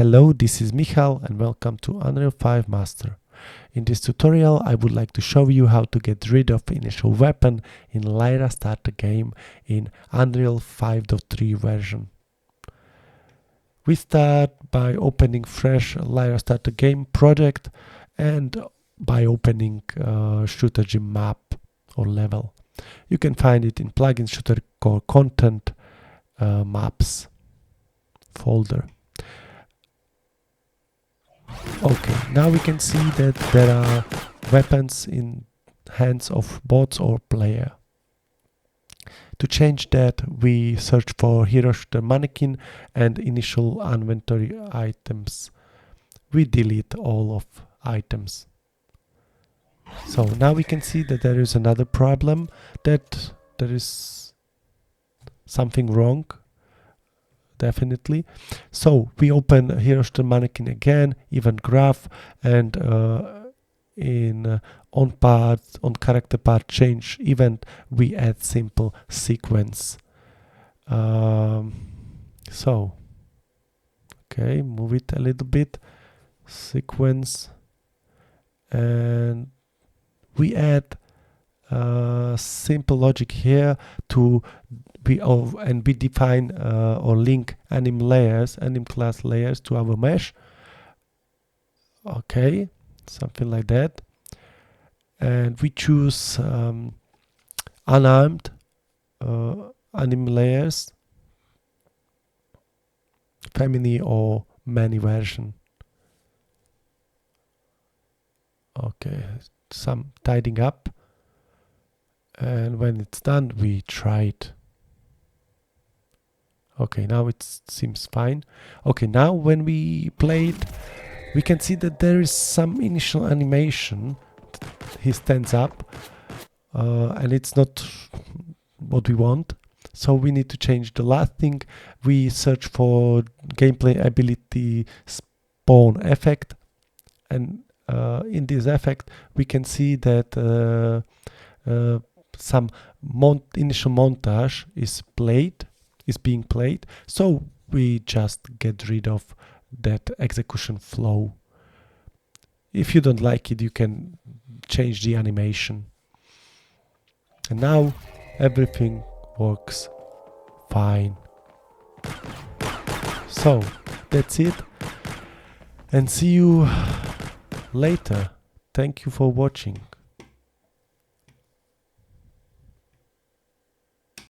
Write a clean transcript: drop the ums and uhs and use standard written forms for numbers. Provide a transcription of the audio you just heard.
Hello, this is Michal and welcome to Unreal5Master. In this tutorial I would like to show you how to get rid of initial weapon in LYRA starter game in Unreal 5.3 version. We start by opening fresh LYRA starter game project and by opening shooter gym map or level. You can find it in plugins shooter core content maps folder. Okay, now we can see that there are weapons in hands of bots or player. To change that, we search for hero shooter mannequin and initial inventory items. We delete all of items. So now we can see that there is another problem, that there is something wrong. Definitely. So we open hero shooter mannequin again, event graph, and on character part change event we add simple sequence. So okay, move it a little bit, sequence, and we add simple logic here to we define or link anim class layers to our mesh. Okay, something like that, and we choose unarmed anim layers, family or many version. Okay, some tidying up, and when it's done we try it. Okay, now it seems fine. Okay, now when we play it, we can see that there is some initial animation. He stands up and it's not what we want. So we need to change the last thing. We search for gameplay ability spawn effect, and in this effect we can see that some initial montage is being played, so we just get rid of that execution flow. If you don't like it, you can change the animation, and now everything works fine. So that's it, and see you later. Thank you for watching.